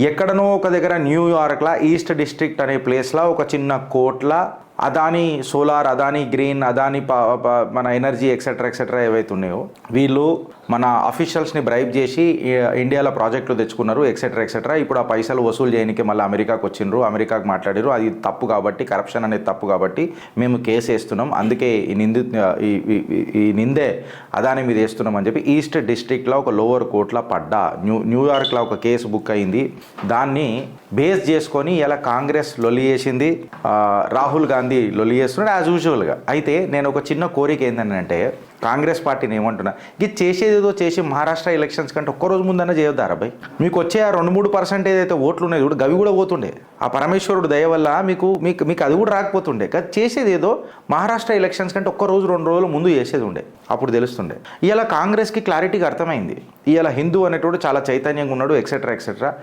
ఎక్కడనో ఒక దగ్గర న్యూయార్క్లా ఈస్ట్ డిస్ట్రిక్ట్ అనే ప్లేస్లో ఒక చిన్న కోట్ల అదానీ సోలార్, అదానీ గ్రీన్, అదానీ మన ఎనర్జీ ఎక్సెట్రా ఏవైతే ఉన్నాయో వీళ్ళు మన అఫీషియల్స్ని బ్రైబ్ చేసి ఇండియాలో ప్రాజెక్టులు తెచ్చుకున్నారు ఎక్సెట్రా. ఇప్పుడు ఆ పైసలు వసూలు చేయడానికి మళ్ళీ అమెరికాకు వచ్చిండ్రు, అమెరికాకు మాట్లాడారు. అది తప్పు కాబట్టి, కరప్షన్ అనేది తప్పు కాబట్టి మేము కేసు వేస్తున్నాం, అందుకే ఈ నిందే అదానీ మీద వేస్తున్నాం అని చెప్పి ఈస్ట్ డిస్ట్రిక్ట్లో ఒక లోవర్ కోర్టులో పడ్డా న్యూయార్క్లో ఒక కేసు బుక్ అయింది. దాన్ని బేస్ చేసుకొని ఇలా కాంగ్రెస్ లొల్లి చేసింది, రాహుల్ గాంధీ లొల్లి చేస్తున్నాడు యాజ్ యూజువల్గా. అయితే నేను ఒక చిన్న కోరిక ఏంటంటే కాంగ్రెస్ పార్టీని ఏమంటున్నా, ఇది చేసేదేదో చేసి మహారాష్ట్ర ఎలక్షన్స్ కంటే ఒక్కరోజు ముందన్నా చేయొద్దారా భయ్. మీకు వచ్చే ఆ 2-3% ఏదైతే ఓట్లు ఉన్నాయి చూడు, గవి కూడా పోతుండే. ఆ పరమేశ్వరుడు దయ వల్ల మీకు అది కూడా రాకపోతుండే. కానీ చేసేది ఏదో మహారాష్ట్ర ఎలక్షన్స్ కంటే 1-2 రోజులు ముందు చేసేది ఉండే, అప్పుడు తెలుస్తుండే. ఇలా కాంగ్రెస్కి క్లారిటీగా అర్థమైంది, ఇలా హిందూ అనేటోడు చాలా చైతన్యంగా ఉన్నాడు ఎక్సెట్రా.